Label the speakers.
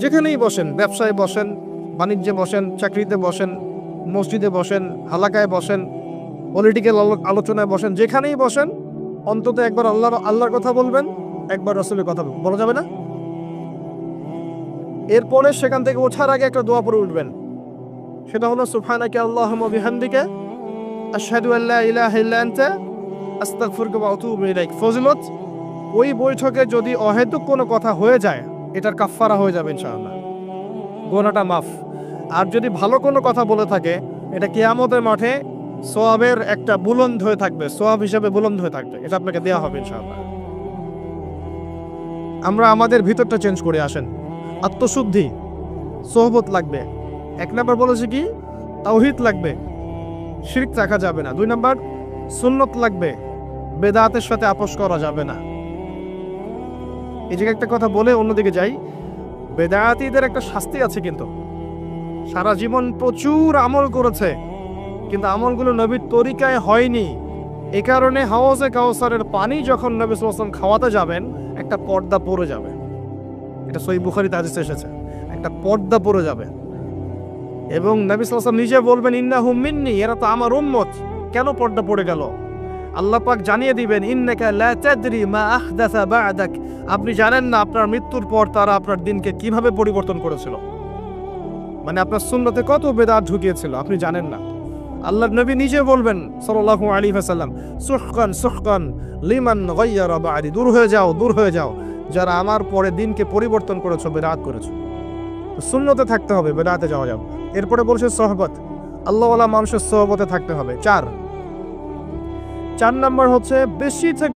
Speaker 1: যেখানেই বসেন, ব্যবসায় বসেন, বাণিজ্যে বসেন, চাকরিতে বসেন, মসজিদে বসেন, হালাকায় বসেন, পলিটিক্যাল আলোচনায় বসেন, যেখানেই বসেন অন্তত একবার আল্লাহর কথা বলবেন, একবার রাসূলের কথা বলা যাবে না? এরপরে সেখান থেকে ওঠার আগে একটা দোয়া পড়ে উঠবেন, সেটা হলো সুবহানাকা আল্লাহুম্মা বিহামদিকা আশহাদু আল্লা ইলাহা ইল্লা আনতা আস্তাগফিরুকা ওয়া আতুবু ইলাইক। ফজিলত, ওই বৈঠকে যদি অহেতুক কোনো কথা হয়ে যায় এটার কাফফারা হয়ে যাবে ইনশাআল্লাহ, গুনাহটা মাফ। আর যদি ভালো কোনো কথা বলে থাকে এটা কিয়ামতের মাঠে সওয়াবের একটা বুলন্দ হয়ে থাকবে, সওয়াব হিসেবে বুলন্দ হয়ে থাকবে, এটা আপনাকে দেওয়া হবে ইনশাআল্লাহ। আমরা আমাদের ভিতরটা চেঞ্জ করে আসেন। আত্মশুদ্ধি, সোহবত লাগবে। 1 নাম্বার বলেছে কি, তাওহীদ লাগবে, শিরক রাখা যাবে না। 2 নাম্বার সুন্নত লাগবে, বেদাতের সাথে আপোষ করা যাবে না। এই জায়গায় একটা কথা বলে অন্যদিকে যাই, বেদাতীদের একটা শাস্তি আছে, কিন্তু সারা জীবন প্রচুর আমল করেছে কিন্তু আমলগুলো নবীর তরিকায় হয়নি। এ কারণে হাওজে কাউসারের পানি যখন নবী সাল্লাল্লাহু আলাইহি ওয়াসাল্লাম খাওয়াতে যাবেন একটা পর্দা পড়ে যাবে, এটা সহিহ বুখারীতে হাদিসে এসেছে, একটা পর্দা পড়ে যাবে এবং নবী সাল্লাল্লাহু আলাইহি ওয়াসাল্লাম নিজে বলবেন ইন্নাহুম মিন্নি, এরা তো আমার উম্মত। কেন পর্দা পড়ে গেল? আল্লাহ পাক জানিয়ে দিবেন ইন্নাকা লা তাদরি মা আহদাসা বা'দাক, আপনি জানেন না আপনার মৃত্যুর পর তারা আপনার দিনকে কিভাবে পরিবর্তন করেছিল, মানে আপনার সুন্নতে কত বেদাত ঢুকিয়েছিল আপনি জানেন না। আল্লাহর নবী নিজে বলবেন সাল্লাল্লাহু আলাইহি ওয়াসাল্লাম সুহকান সুহকান লিমান গায়্যারা বা'দি, দূর হয়ে যাও, দূর হয়ে যাও যারা আমার পরে দিনকে পরিবর্তন করেছো, বেদাত করেছো। সুন্নতে থাকতে হবে, বেদাতে যাওয়া যাবে। এরপরে বলছে সোহবত, আল্লাহওয়ালা মানুষের সোহবতে থাকতে হবে। 4 নাম্বার হচ্ছে বেশি থেকে